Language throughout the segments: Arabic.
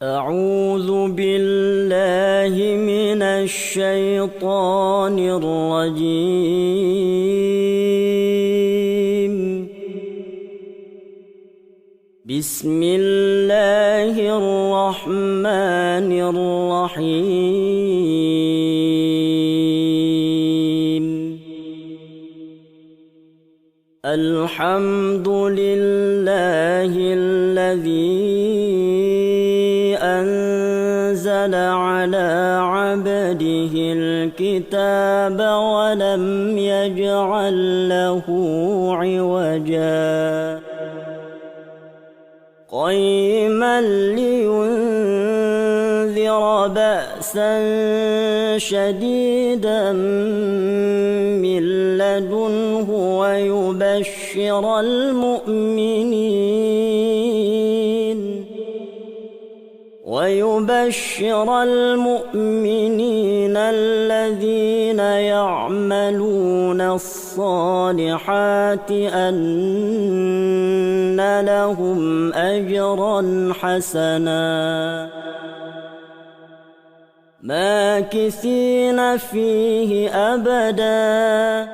أعوذ بالله من الشيطان الرجيم. بسم الله الرحمن الرحيم. الحمد لله الذي أنزل على عبده الكتاب ولم يجعل له عوجا قيما لينذر بأسا شديدا من لدنه ويبشر المؤمنين الذين يعملون الصالحات أن لهم أجرا حسنا ماكثين فيه أبدا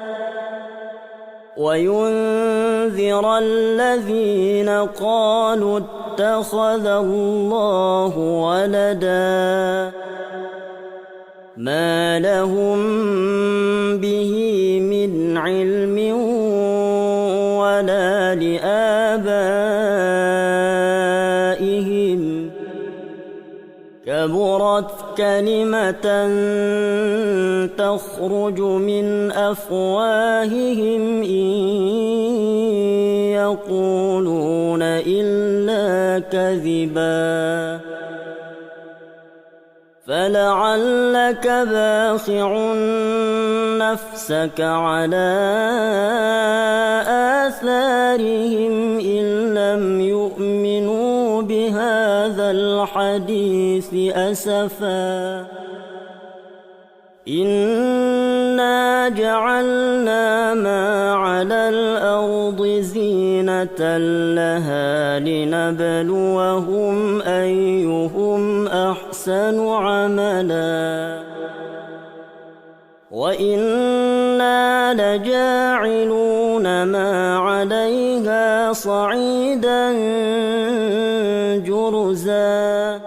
وينذر الذين قالوا اتخذ الله ولدا ما لهم به من علم ولا لآبائهم كبرت كلمة تخرج من أفواههم إن يقولون إلا كذبا فلعلك باخع نفسك على آثارهم إن لم يؤمنوا بهذا الحديث أسفا إنا جعلنا ما على الأرض زينة لها لنبلوهم أيهم أحسن عملا وإنا لجاعلون ما عليها صعيدا جرزا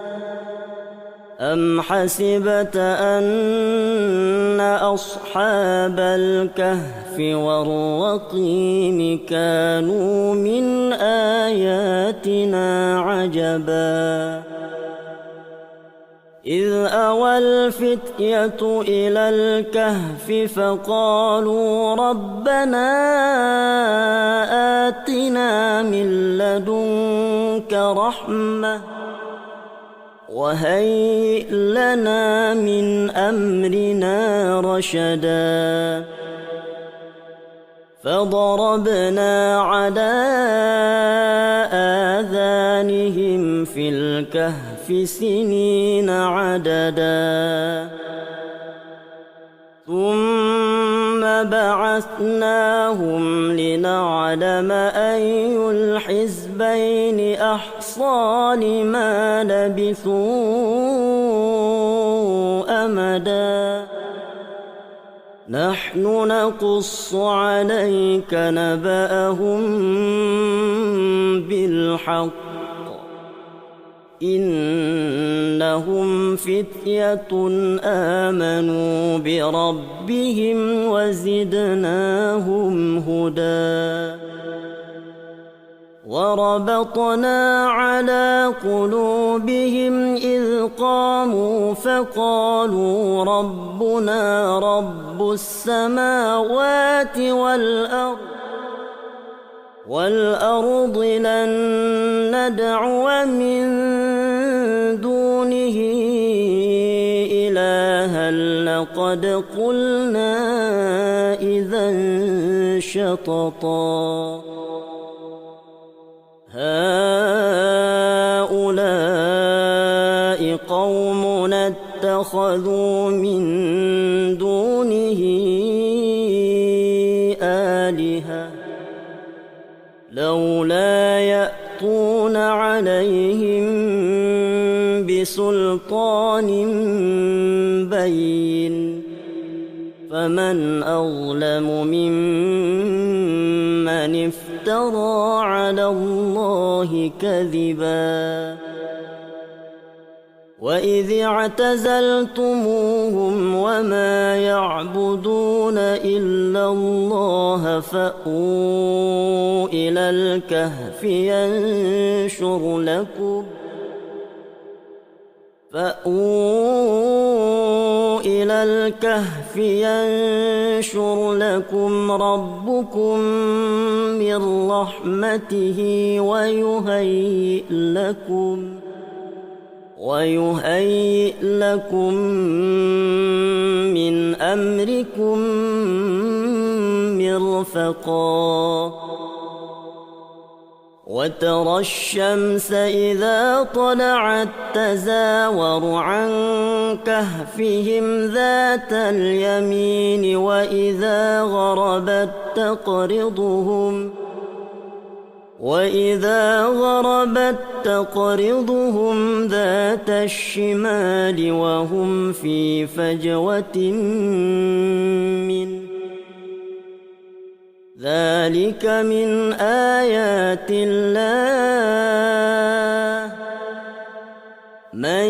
أم حسبت أن أصحاب الكهف والرقيم كانوا من آياتنا عجبا إذ أوى الفتية إلى الكهف فقالوا ربنا آتنا من لدنك رحمة وهيئ لنا من أمرنا رشدا فضربنا على آذانهم في الكهف سنين عددا ثم بعثناهم لنعلم أي الحزبين أحصى لما لبثوا أمدا نحن نقص عليك نبأهم بالحق إنهم فتية آمنوا بربهم وزدناهم هدى وربطنا على قلوبهم إذ قاموا فقالوا ربنا رب السماوات والأرض لن ندعو من دونه إلها لقد قلنا إذا شططا هؤلاء قومنا اتخذوا من دونه آلهة لولا يأتون عليهم بسلطان بين فمن أظلم ممن افترى على الله كذبا وإذ اعتزلتموهم وما يعبدون إلا الله فأووا إلى الكهف ينشر لكم ربكم من رحمته ويهيئ لكم من أمركم مرفقا وترى الشمس إذا طلعت تزاور عن كهفهم ذات اليمين وإذا غربت تقرضهم ذات الشمال وهم في فجوة منه ذلك من آيات الله من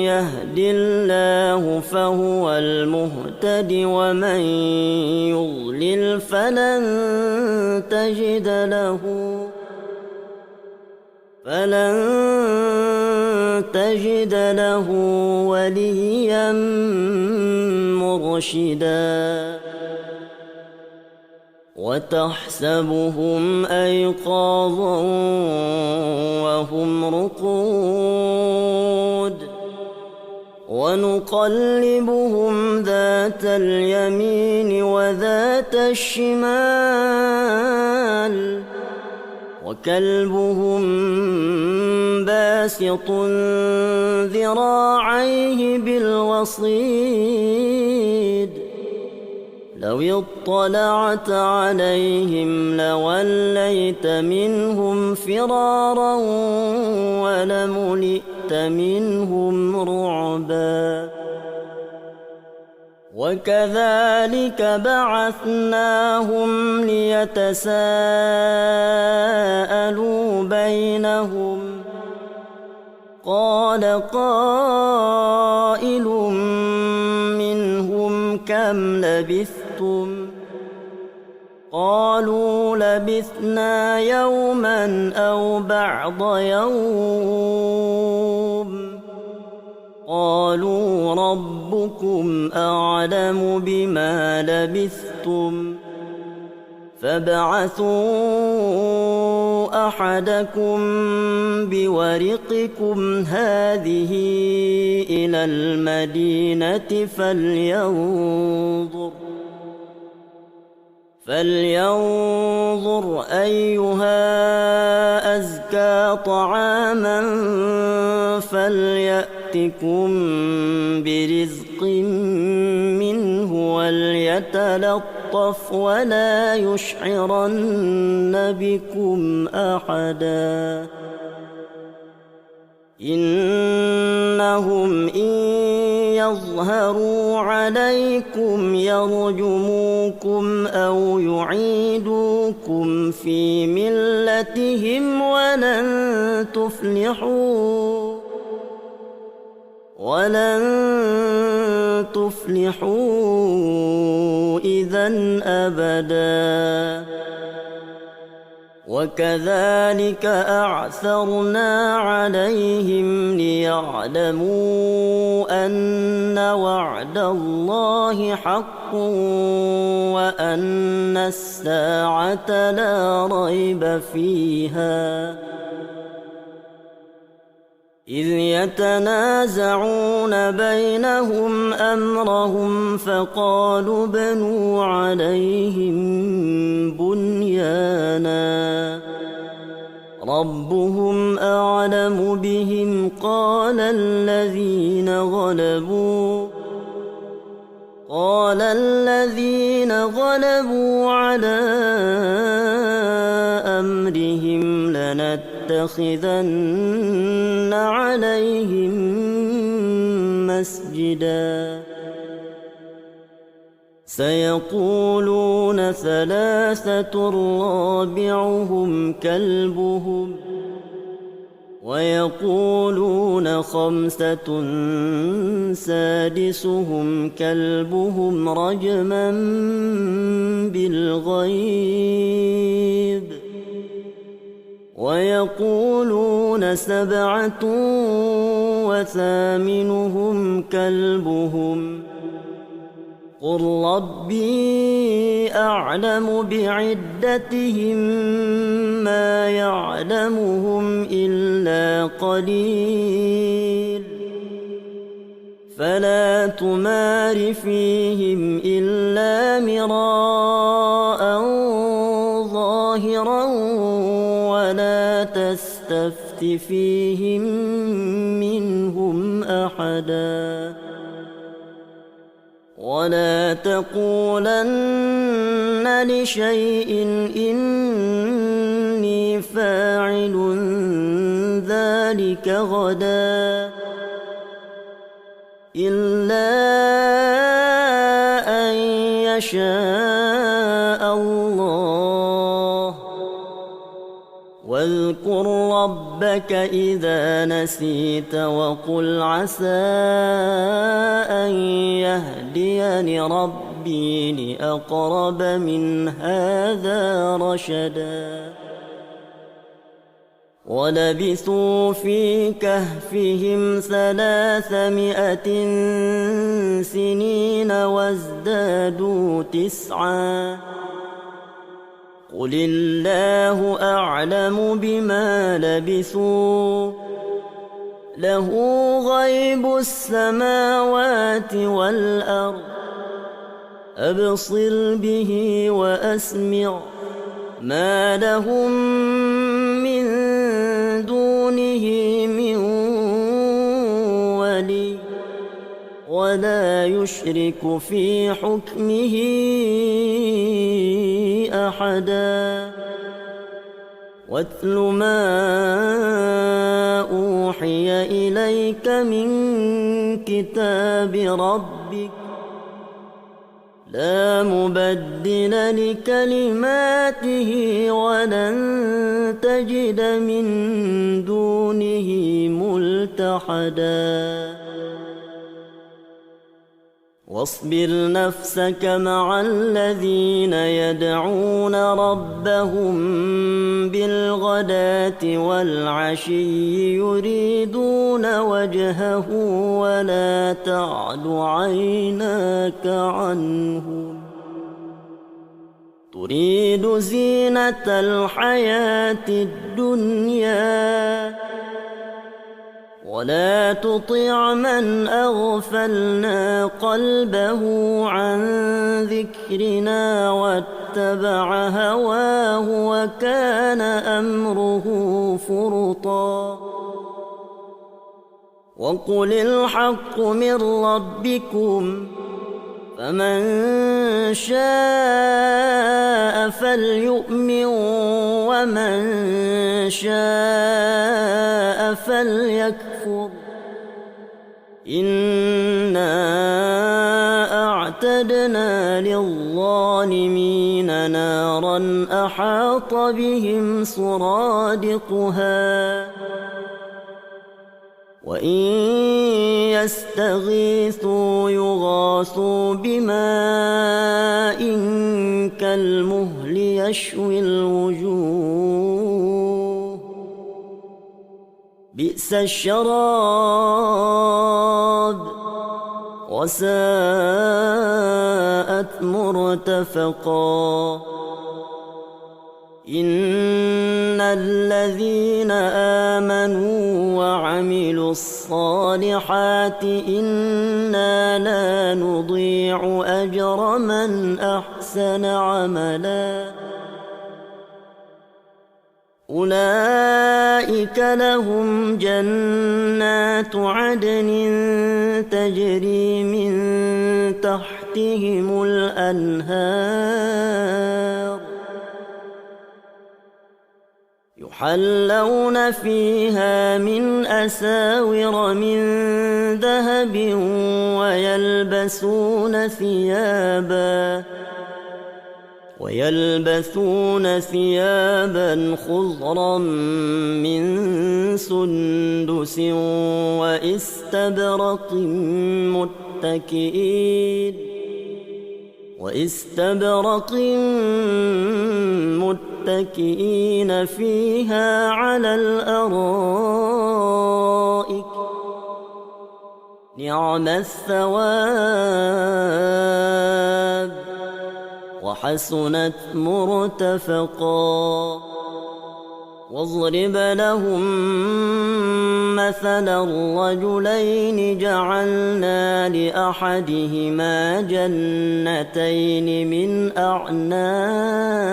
يهد الله فهو المهتد ومن يضلل فلن تجد له وليا مرشدا وتحسبهم أيقاظا وهم رقود ونقلبهم ذات اليمين وذات الشمال وكلبهم باسط ذراعيه بالوصيد لو اطلعت عليهم لوليت منهم فرارا ولملئت منهم رعبا وكذلك بعثناهم ليتساءلوا بينهم قال قائل منهم كم لبثتم قالوا لبثنا يوما أو بعض يوم قالوا ربكم أعلم بما لبثتم فابعثوا أحدكم بورقكم هذه إلى المدينة فلينظر أيها أزكى طعاما فليأتكم برزق منه وليتلطف ولا يشعرن بكم أحدا إنهم إن يظهروا عليكم يرجموكم أو يعيدوكم في ملتهم ولن تفلحوا إذن أبدا وكذلك أعثرنا عليهم ليعلموا أن وعد الله حق وأن الساعة لا ريب فيها إذ يتنازعون بينهم أمرهم فقالوا ابنوا عليهم بنيانا ربهم أعلم بهم قال الذين غلبوا على أمرهم لنتبعن لأتخذن عليهم مسجدا سيقولون ثلاثة رابعهم كلبهم ويقولون خمسة سادسهم كلبهم رجما بالغيب ويقولون سبعة وثامنهم كلبهم قل ربي أعلم بعدتهم ما يعلمهم إلا قليل فلا تمار فيهم إلا مراء ظاهرا ولا تستفت فيهم منهم أحدا ولا تقولن لشيء إني فاعل ذلك غدا إلا أن يشاء الله واذكر ربك إذا نسيت وقل عسى أن يهديني ربي لأقرب من هذا رشدا ولبثوا في كهفهم 300 سنين وازدادوا 9 قل الله أعلم بما لبثوا له غيب السماوات والأرض أبصر به وأسمع ما لهم من دونه من ولي ولا يشرك في حكمه أحدا واتل ما أوحي إليك من كتاب ربك لا مبدل لكلماته ولن تجد من دونه ملتحدا واصبر نفسك مع الذين يدعون ربهم بالغداة والعشي يريدون وجهه ولا تعد عيناك عنهم تريد زينة الحياة الدنيا ولا تطع من أغفلنا قلبه عن ذكرنا واتبع هواه وكان أمره فرطا وقل الحق من ربكم فمن شاء فليؤمن ومن شاء فليكفر إنا أعتدنا للظالمين نارا أحاط بهم سرادقها وإن يستغيثوا يغاثوا بماء كالمهل يشوي الوجوه بئس الشراب وساءت مرتفقا إن الذين آمنوا وعملوا الصالحات إنا لا نضيع أجر من أحسن عملا أولئك لهم جنات عدن تجري من تحتهم الأنهار يحلون فيها من أساور من ذهب ويلبسون ثيابا خضرا من سندس وإستبرق متكئين فيها على الأرائك نعم الثواب وحسنت مرتفقا واضرب لهم مثلا الرجلين جعلنا لأحدهما جنتين من أعناب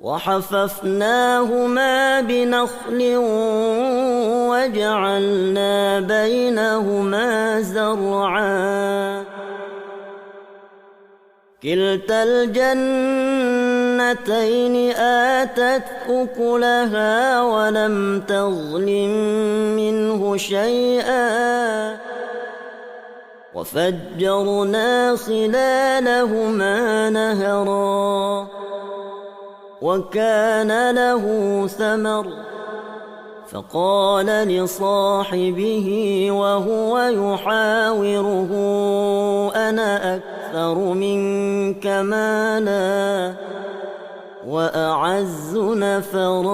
وحففناهما بنخل وجعلنا بينهما زرعا كلتا الجنتين آتت أكلها ولم تظلم منه شيئا وفجرنا خلالهما نهرا وكان له ثمر فقال لصاحبه وهو يحاوره أنا أكثر منك مالا وأعز نفرا